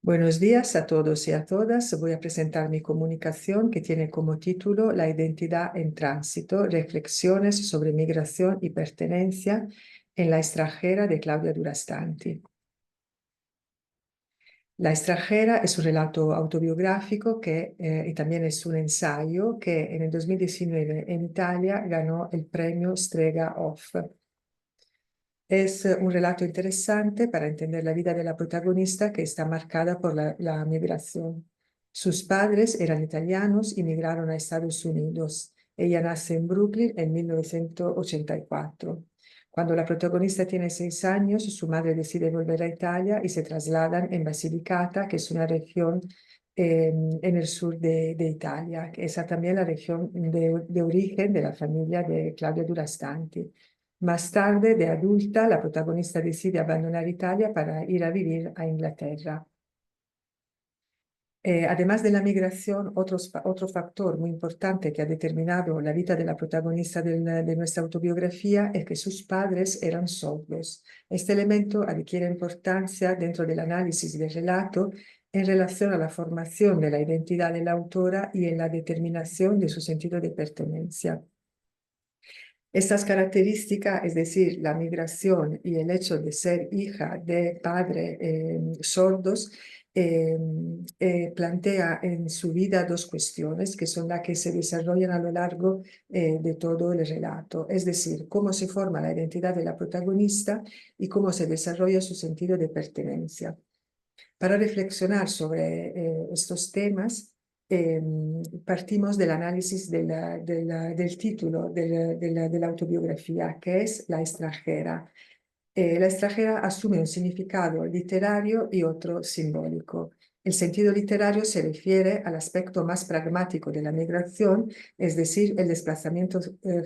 Buenos días a todos y a todas. Voy a presentar mi comunicación que tiene como título La identidad en tránsito, reflexiones sobre migración y pertenencia en La extranjera de Claudia Durastanti. La extranjera es un relato autobiográfico y también es un ensayo que en el 2019 en Italia ganó el premio Strega Off. Es un relato interesante para entender la vida de la protagonista que está marcada por la migración. Sus padres eran italianos y migraron a Estados Unidos. Ella nace en Brooklyn en 1984. Cuando la protagonista tiene 6 años, su madre decide volver a Italia y se trasladan en Basilicata, que es una región en el sur de Italia, que es también la región de origen de la familia de Claudia Durastanti. Más tarde, de adulta, la protagonista decide abandonar Italia para ir a vivir a Inglaterra. Además de la migración, otro factor muy importante que ha determinado la vida de la protagonista de nuestra autobiografía es que sus padres eran sordos. Este elemento adquiere importancia dentro del análisis del relato en relación a la formación de la identidad de la autora y en la determinación de su sentido de pertenencia. Estas características, es decir, la migración y el hecho de ser hija de padres sordos, plantea en su vida dos cuestiones que son las que se desarrollan a lo largo de todo el relato. Es decir, cómo se forma la identidad de la protagonista y cómo se desarrolla su sentido de pertenencia. Para reflexionar sobre estos temas, partimos del análisis del título de la autobiografía, que es La extranjera. La extranjera asume un significado literario y otro simbólico. El sentido literario se refiere al aspecto más pragmático de la migración, es decir, el desplazamiento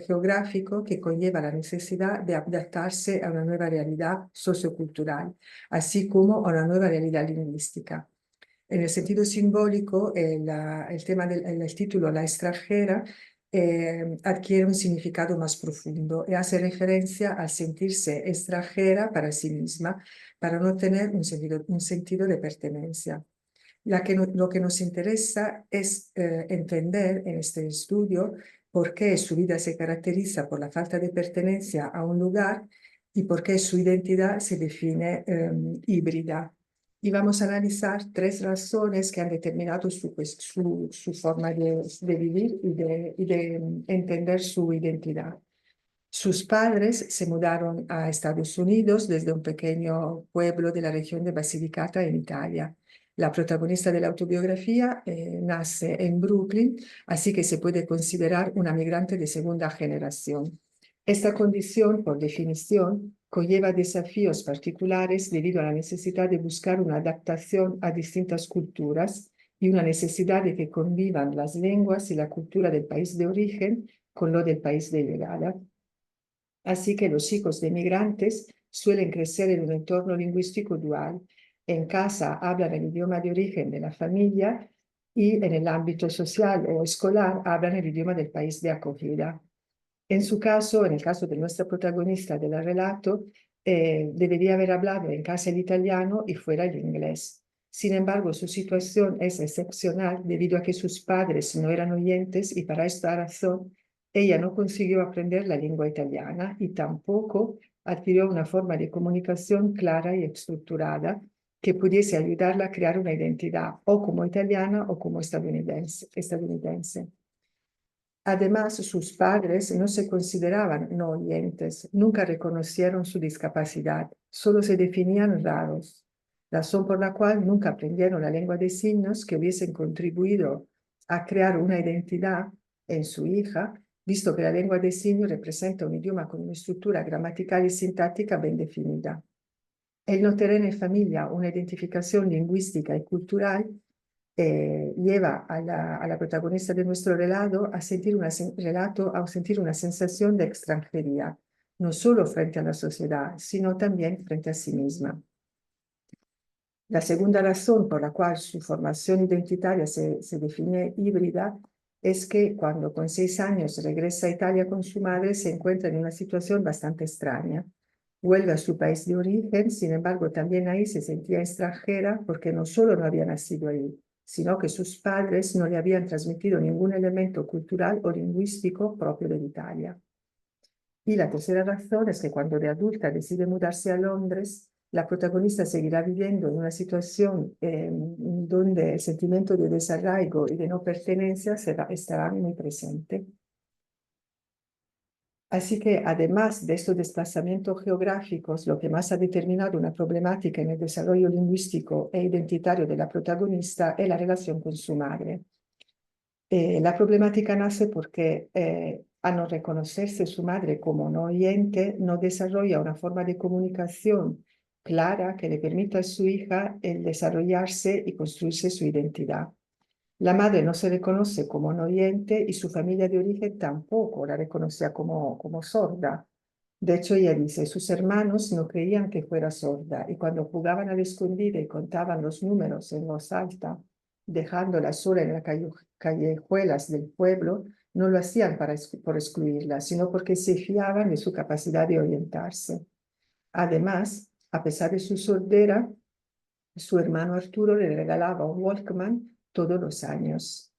geográfico que conlleva la necesidad de adaptarse a una nueva realidad sociocultural, así como a una nueva realidad lingüística. En el sentido simbólico, el título La extranjera adquiere un significado más profundo y hace referencia a sentirse extranjera para sí misma, para no tener un sentido de pertenencia. Lo que nos interesa es entender en este estudio por qué su vida se caracteriza por la falta de pertenencia a un lugar y por qué su identidad se define híbrida. Y vamos a analizar 3 razones que han determinado su forma de vivir y de entender su identidad. Sus padres se mudaron a Estados Unidos desde un pequeño pueblo de la región de Basilicata en Italia. La protagonista de la autobiografía nace en Brooklyn, así que se puede considerar una migrante de segunda generación. Esta condición, por definición, conlleva desafíos particulares debido a la necesidad de buscar una adaptación a distintas culturas y una necesidad de que convivan las lenguas y la cultura del país de origen con lo del país de llegada. Así que los hijos de migrantes suelen crecer en un entorno lingüístico dual. En casa hablan el idioma de origen de la familia y en el ámbito social o escolar hablan el idioma del país de acogida. En su caso, en el caso de nuestra protagonista del relato, debería haber hablado en casa el italiano y fuera el inglés. Sin embargo, su situación es excepcional debido a que sus padres no eran oyentes y para esta razón ella no consiguió aprender la lengua italiana y tampoco adquirió una forma de comunicación clara y estructurada que pudiese ayudarla a crear una identidad o como italiana o como estadounidense. Además, sus padres no se consideraban no oyentes, nunca reconocieron su discapacidad, solo se definían raros, razón por la cual nunca aprendieron la lengua de signos que hubiesen contribuido a crear una identidad en su hija, visto que la lengua de signos representa un idioma con una estructura gramatical y sintáctica bien definida. El no tener en familia una identificación lingüística y cultural lleva a la protagonista de nuestro relato a sentir una sensación de extranjería, no solo frente a la sociedad, sino también frente a sí misma. La segunda razón por la cual su formación identitaria se define híbrida es que cuando con 6 años regresa a Italia con su madre se encuentra en una situación bastante extraña. Vuelve a su país de origen, sin embargo, también ahí se sentía extranjera porque no solo no había nacido ahí, sino que sus padres no le habían transmitido ningún elemento cultural o lingüístico propio de Italia. Y la tercera razón es que cuando de adulta decide mudarse a Londres, la protagonista seguirá viviendo en una situación donde el sentimiento de desarraigo y de no pertenencia estará muy presente. Así que además de estos desplazamientos geográficos, lo que más ha determinado una problemática en el desarrollo lingüístico e identitario de la protagonista es la relación con su madre. La problemática nace porque a no reconocerse su madre como no oyente, no desarrolla una forma de comunicación clara que le permita a su hija el desarrollarse y construirse su identidad. La madre no se reconoce como no oyente y su familia de origen tampoco la reconocía como sorda. De hecho, ella dice, sus hermanos no creían que fuera sorda y cuando jugaban al escondido y contaban los números en voz alta, dejándola sola en las callejuelas del pueblo, no lo hacían por excluirla, sino porque se fiaban de su capacidad de orientarse. Además, a pesar de su sordera, su hermano Arturo le regalaba un Walkman todos los años.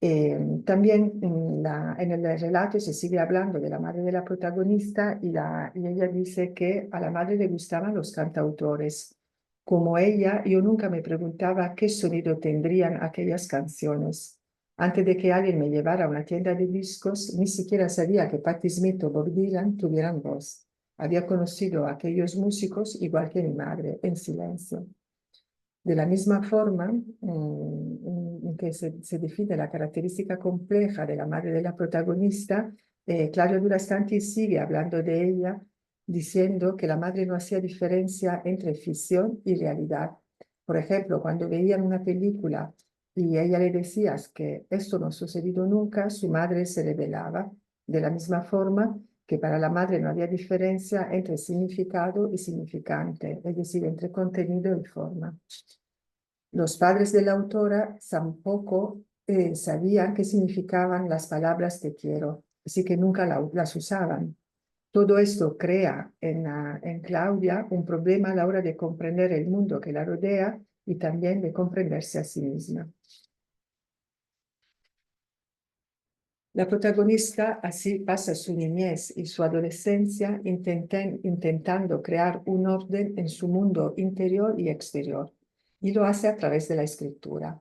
También en el relato se sigue hablando de la madre de la protagonista y ella dice que a la madre le gustaban los cantautores. Como ella, yo nunca me preguntaba qué sonido tendrían aquellas canciones. Antes de que alguien me llevara a una tienda de discos, ni siquiera sabía que Patti Smith o Bob Dylan tuvieran voz. Había conocido a aquellos músicos igual que mi madre, en silencio. De la misma forma en que se define la característica compleja de la madre de la protagonista, Claudio Durastanti sigue hablando de ella, diciendo que la madre no hacía diferencia entre ficción y realidad. Por ejemplo, cuando veían una película y ella le decía que esto no ha sucedido nunca, su madre se rebelaba. De la misma forma que para la madre no había diferencia entre significado y significante, es decir, entre contenido y forma. Los padres de la autora tampoco sabían qué significaban las palabras te quiero, así que nunca las usaban. Todo esto crea en Claudia un problema a la hora de comprender el mundo que la rodea y también de comprenderse a sí misma. La protagonista así pasa su niñez y su adolescencia intentando crear un orden en su mundo interior y exterior, y lo hace a través de la escritura.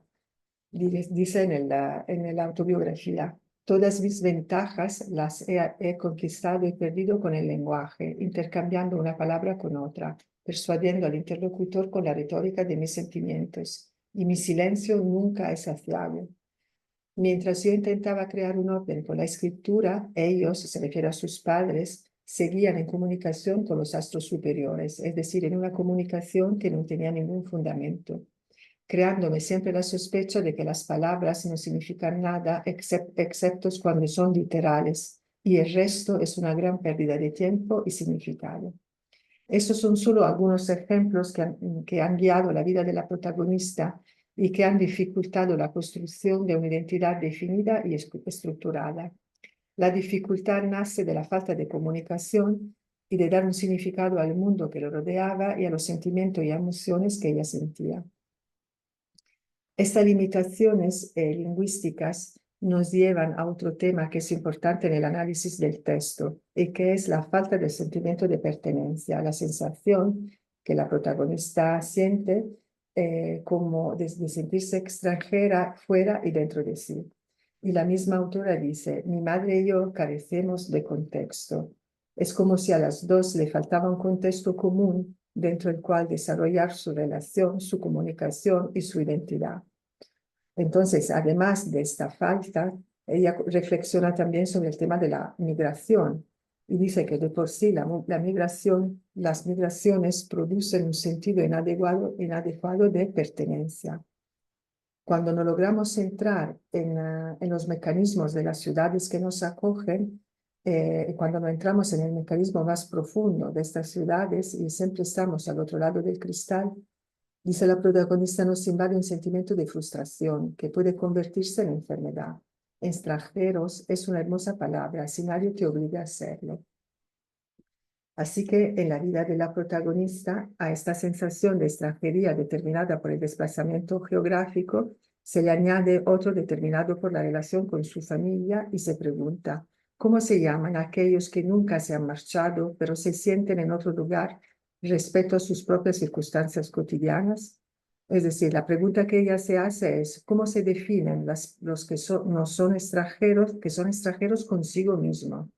Dice en la autobiografía, todas mis ventajas las he conquistado y perdido con el lenguaje, intercambiando una palabra con otra, persuadiendo al interlocutor con la retórica de mis sentimientos, y mi silencio nunca es saciable. Mientras yo intentaba crear un orden con la escritura, ellos, se refiere a sus padres, seguían en comunicación con los astros superiores, es decir, en una comunicación que no tenía ningún fundamento, creándome siempre la sospecha de que las palabras no significan nada excepto cuando son literales, y el resto es una gran pérdida de tiempo y significado. Estos son solo algunos ejemplos que han guiado la vida de la protagonista y que han dificultado la construcción de una identidad definida y estructurada. La dificultad nace de la falta de comunicación y de dar un significado al mundo que lo rodeaba y a los sentimientos y emociones que ella sentía. Estas limitaciones lingüísticas nos llevan a otro tema que es importante en el análisis del texto y que es la falta de sentimiento de pertenencia, la sensación que la protagonista siente como de sentirse extranjera fuera y dentro de sí. Y la misma autora dice, mi madre y yo carecemos de contexto. Es como si a las dos le faltaba un contexto común dentro del cual desarrollar su relación, su comunicación y su identidad. Entonces, además de esta falta, ella reflexiona también sobre el tema de la migración y dice que de por sí las migraciones producen un sentido inadecuado de pertenencia. Cuando no logramos entrar en los mecanismos de las ciudades que nos acogen, cuando no entramos en el mecanismo más profundo de estas ciudades y siempre estamos al otro lado del cristal, dice la protagonista, nos invade un sentimiento de frustración que puede convertirse en enfermedad. Extranjeros es una hermosa palabra, si nadie te obliga a hacerlo. Así que en la vida de la protagonista, a esta sensación de extranjería determinada por el desplazamiento geográfico, se le añade otro determinado por la relación con su familia y se pregunta, ¿cómo se llaman aquellos que nunca se han marchado, pero se sienten en otro lugar respecto a sus propias circunstancias cotidianas? Es decir, la pregunta que ella se hace es, ¿cómo se definen los que no son extranjeros, que son extranjeros consigo mismos?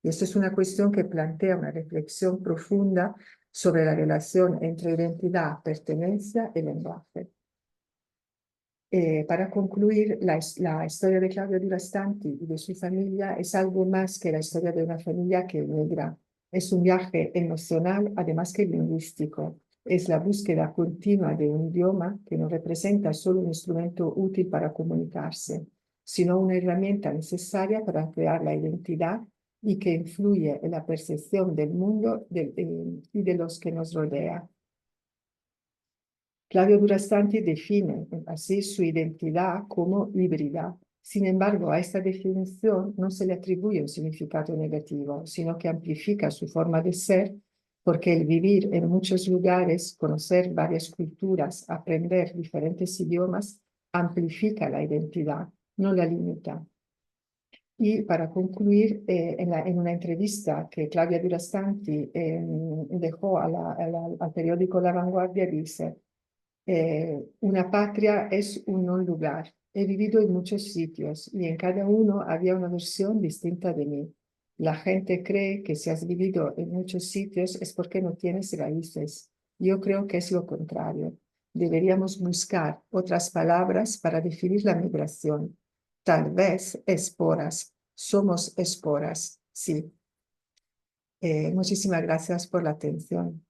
Y esto es una cuestión que plantea una reflexión profunda sobre la relación entre identidad, pertenencia y lenguaje. Para concluir, la historia de Claudio Durastanti y de su familia es algo más que la historia de una familia que emigra. Es un viaje emocional, además que lingüístico. Es la búsqueda continua de un idioma que no representa solo un instrumento útil para comunicarse, sino una herramienta necesaria para crear la identidad y que influye en la percepción del mundo y de los que nos rodea. Claudio Durastanti define así su identidad como híbrida. Sin embargo, a esta definición no se le atribuye un significado negativo, sino que amplifica su forma de ser, porque el vivir en muchos lugares, conocer varias culturas, aprender diferentes idiomas, amplifica la identidad, no la limita. Y para concluir, en una entrevista que Claudia Durastanti dejó al periódico La Vanguardia, dice: una patria es un no lugar. He vivido en muchos sitios y en cada uno había una versión distinta de mí. La gente cree que si has vivido en muchos sitios es porque no tienes raíces. Yo creo que es lo contrario. Deberíamos buscar otras palabras para definir la migración. Tal vez esporas. Somos esporas, sí. Muchísimas gracias por la atención.